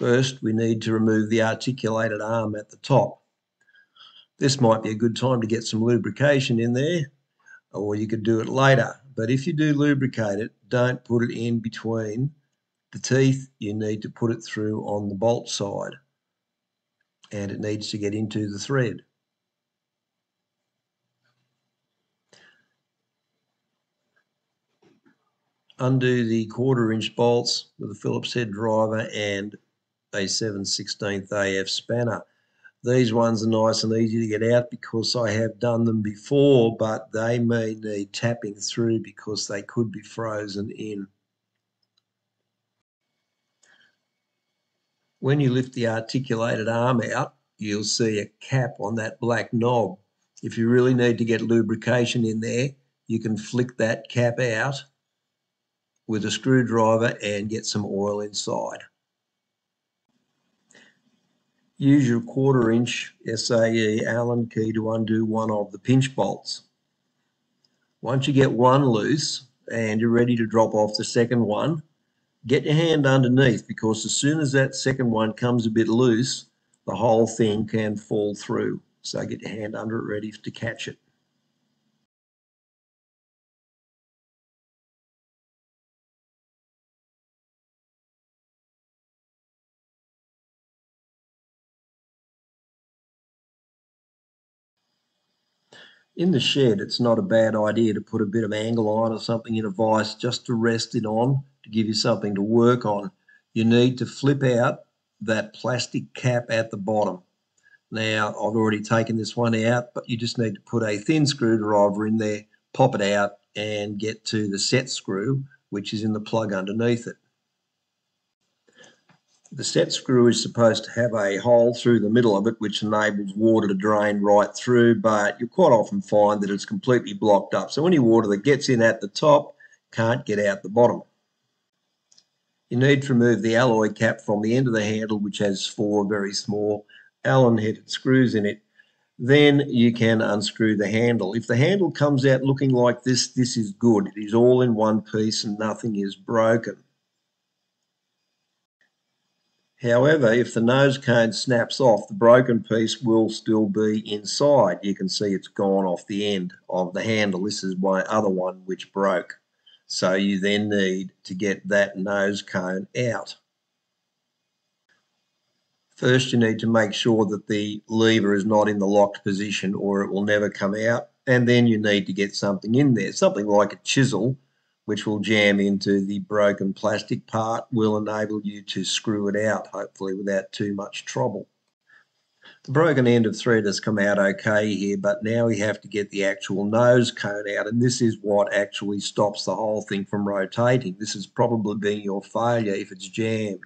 First, we need to remove the articulated arm at the top. This might be a good time to get some lubrication in there, or you could do it later. But if you do lubricate it, don't put it in between the teeth. You need to put it through on the bolt side, and it needs to get into the thread. Undo the 1/4" bolts with a Phillips head driver and a 7/16 AF spanner. These ones are nice and easy to get out because I have done them before, but they may need tapping through because they could be frozen in. When you lift the articulated arm out, you'll see a cap on that black knob. If you really need to get lubrication in there, you can flick that cap out with a screwdriver and get some oil inside. Use your 1/4" SAE Allen key to undo one of the pinch bolts. Once you get one loose and you're ready to drop off the second one, get your hand underneath, because as soon as that second one comes a bit loose, the whole thing can fall through. So get your hand under it ready to catch it. In the shed, it's not a bad idea to put a bit of angle iron or something in a vise just to rest it on, to give you something to work on. You need to flip out that plastic cap at the bottom. Now, I've already taken this one out, but you just need to put a thin screwdriver in there, pop it out, and get to the set screw, which is in the plug underneath it. The set screw is supposed to have a hole through the middle of it, which enables water to drain right through, but you'll quite often find that it's completely blocked up. So any water that gets in at the top can't get out the bottom. You need to remove the alloy cap from the end of the handle, which has 4 very small Allen-headed screws in it. Then you can unscrew the handle. If the handle comes out looking like this, this is good. It is all in one piece and nothing is broken. However, if the nose cone snaps off, the broken piece will still be inside. You can see it's gone off the end of the handle. This is my other one which broke. So you then need to get that nose cone out. First, you need to make sure that the lever is not in the locked position or it will never come out. And then you need to get something in there, something like a chisel, which will jam into the broken plastic part, will enable you to screw it out, hopefully without too much trouble. The broken end of thread has come out okay here, but now we have to get the actual nose cone out, and this is what actually stops the whole thing from rotating. This has probably been your failure if it's jammed.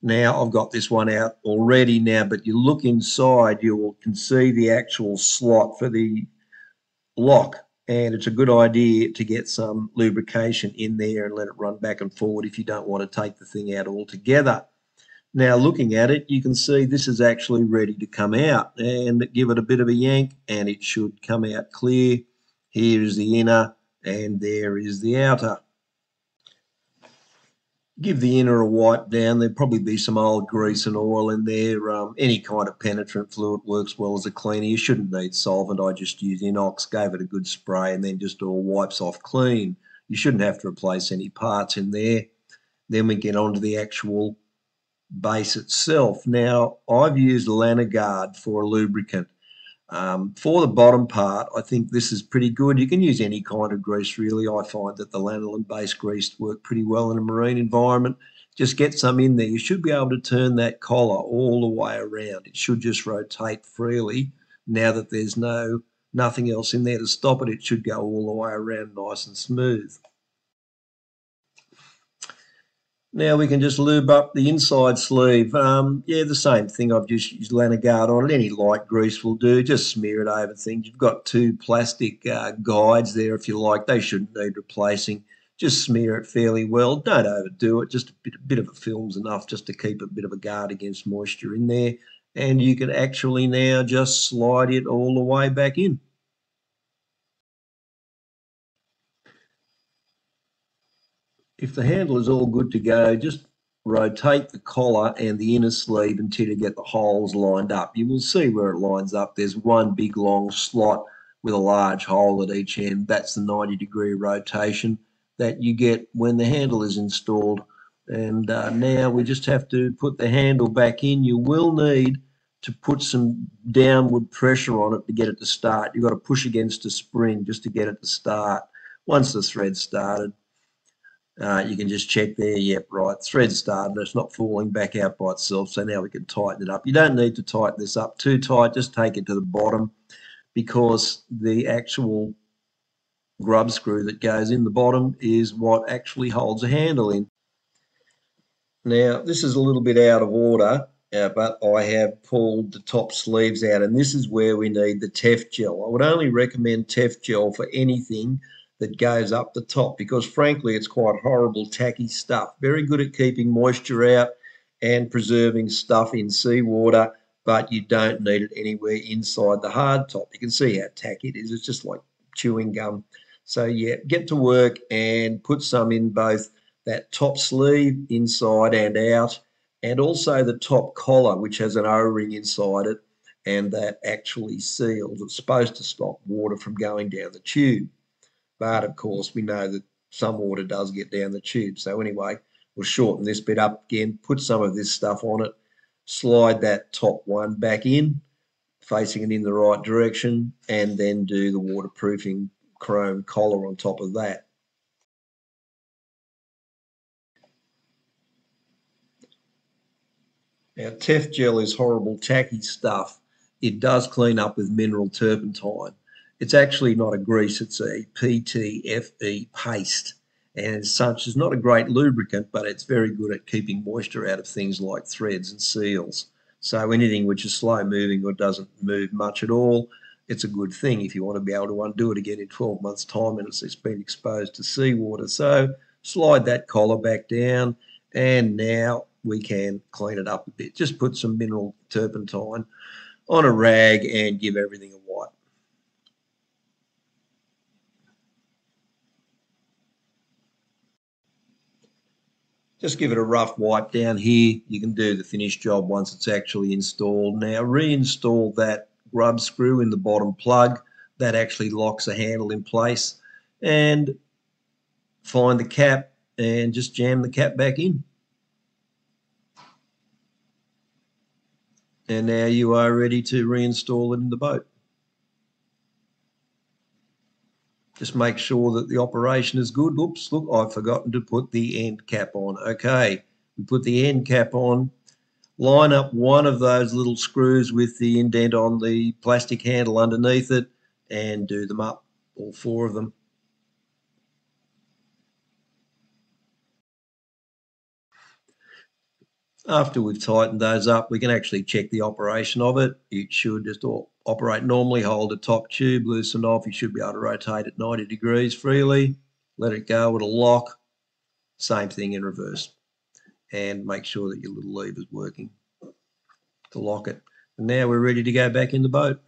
Now I've got this one out already now, but you look inside, you can see the actual slot for the lock, and it's a good idea to get some lubrication in there and let it run back and forward if you don't want to take the thing out altogether. Now looking at it, you can see this is actually ready to come out, and give it a bit of a yank and it should come out clear. Here is the inner and there is the outer. Give the inner a wipe down. There'll probably be some old grease and oil in there. Any kind of penetrant fluid works well as a cleaner. You shouldn't need solvent. I just used inox, gave it a good spray, and then just all wipes off clean. You shouldn't have to replace any parts in there. Then we get on to the actual base itself. Now, I've used Lanagard for a lubricant. For the bottom part, I think this is pretty good. You can use any kind of grease, really. I find that the lanolin-based grease work pretty well in a marine environment. Just get some in there. You should be able to turn that collar all the way around. It should just rotate freely. Now that there's nothing else in there to stop it, it should go all the way around nice and smooth. Now we can just lube up the inside sleeve. Yeah, the same thing. I've just used Lanagard on it. Any light grease will do. Just smear it over things. You've got 2 plastic guides there if you like. They shouldn't need replacing. Just smear it fairly well. Don't overdo it. Just a bit of a film's enough just to keep a bit of a guard against moisture in there. And you can actually now just slide it all the way back in. If the handle is all good to go, just rotate the collar and the inner sleeve until you get the holes lined up. You will see where it lines up. There's one big long slot with a large hole at each end. That's the 90-degree rotation that you get when the handle is installed. And now we just have to put the handle back in. You will need to put some downward pressure on it to get it to start. You've got to push against a spring just to get it to start. Once the thread's started, you can just check there, yep, right, thread started, it's not falling back out by itself, so now we can tighten it up. You don't need to tighten this up too tight, just take it to the bottom, because the actual grub screw that goes in the bottom is what actually holds a handle in. Now, this is a little bit out of order, but I have pulled the top sleeves out, and this is where we need the Tef gel. I would only recommend Tef gel for anything that goes up the top, because frankly, it's quite horrible, tacky stuff. Very good at keeping moisture out and preserving stuff in seawater, but you don't need it anywhere inside the hard top. You can see how tacky it is. It's just like chewing gum. So yeah, get to work and put some in both that top sleeve inside and out, and also the top collar, which has an O-ring inside it, and that actually seals. It's supposed to stop water from going down the tube. But of course, we know that some water does get down the tube. So anyway, we'll shorten this bit up again, put some of this stuff on it, slide that top one back in, facing it in the right direction, and then do the waterproofing chrome collar on top of that. Now, Tef gel is horrible, tacky stuff. It does clean up with mineral turpentine. It's actually not a grease, it's a PTFE paste. And as such, it's not a great lubricant, but it's very good at keeping moisture out of things like threads and seals. So anything which is slow moving or doesn't move much at all, it's a good thing if you want to be able to undo it again in 12 months' time and it's been exposed to seawater. So slide that collar back down, and now we can clean it up a bit. Just put some mineral turpentine on a rag and give everything a wipe. Just give it a rough wipe down here. You can do the finished job once it's actually installed. Now reinstall that grub screw in the bottom plug. That actually locks the handle in place. And find the cap and just jam the cap back in. And now you are ready to reinstall it in the boat. Just make sure that the operation is good. Oops, look, I've forgotten to put the end cap on. Okay, we put the end cap on. Line up one of those little screws with the indent on the plastic handle underneath it and do them up, all four of them. After we've tightened those up, we can actually check the operation of it. It should just operate normally, hold the top tube, loosen off. You should be able to rotate it 90 degrees freely. Let it go, it'll lock. Same thing in reverse. And make sure that your little lever's working to lock it. And now we're ready to go back in the boat.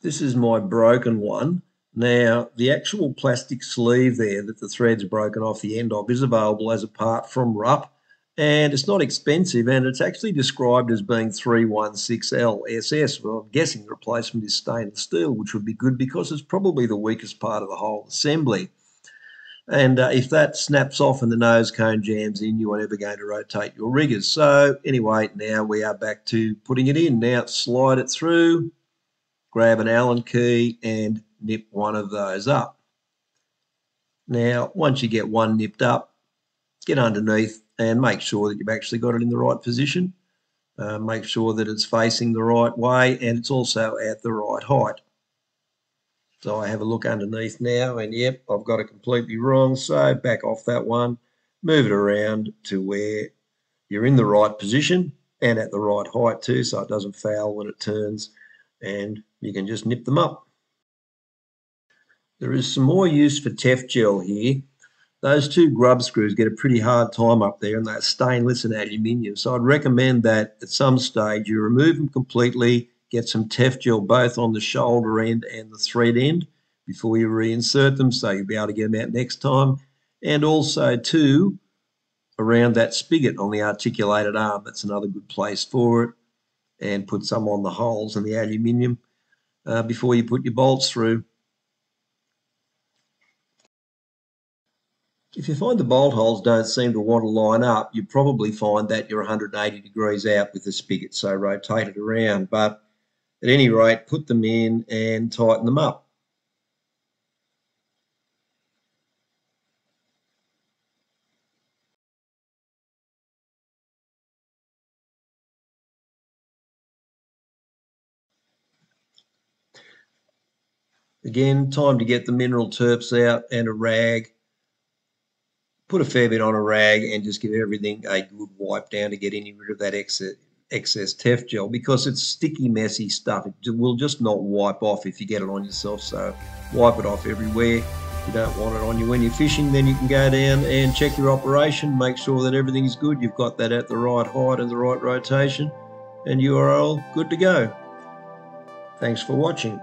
This is my broken one. Now, the actual plastic sleeve there that the thread's broken off the end of is available as a part from Rupp, and it's not expensive, and it's actually described as being 316L SS. Well, I'm guessing the replacement is stainless steel, which would be good because it's probably the weakest part of the whole assembly. And if that snaps off and the nose cone jams in, you are never going to rotate your riggers. So anyway, now we are back to putting it in. Now slide it through, grab an Allen key and nip one of those up. Now, once you get one nipped up, get underneath and make sure that you've actually got it in the right position. Make sure that it's facing the right way and it's also at the right height. So I have a look underneath now and yep, I've got it completely wrong. So back off that one, move it around to where you're in the right position and at the right height too, so it doesn't foul when it turns, and you can just nip them up. There is some more use for Tef gel here. Those two grub screws get a pretty hard time up there and they're stainless and aluminium. So I'd recommend that at some stage you remove them completely, get some Tef gel both on the shoulder end and the thread end before you reinsert them so you'll be able to get them out next time. And also too, around that spigot on the articulated arm. That's another good place for it. And put some on the holes in the aluminium before you put your bolts through. If you find the bolt holes don't seem to want to line up, you probably find that you're 180 degrees out with the spigot, so rotate it around. But at any rate, put them in and tighten them up. Again, time to get the mineral terps out and a rag. Put a fair bit on a rag and just give everything a good wipe down to get any rid of that excess Tef gel, because it's sticky, messy stuff. It will just not wipe off if you get it on yourself, so wipe it off everywhere. If you don't want it on you when you're fishing, then you can go down and check your operation, make sure that everything's good, you've got that at the right height and the right rotation, and you are all good to go. Thanks for watching.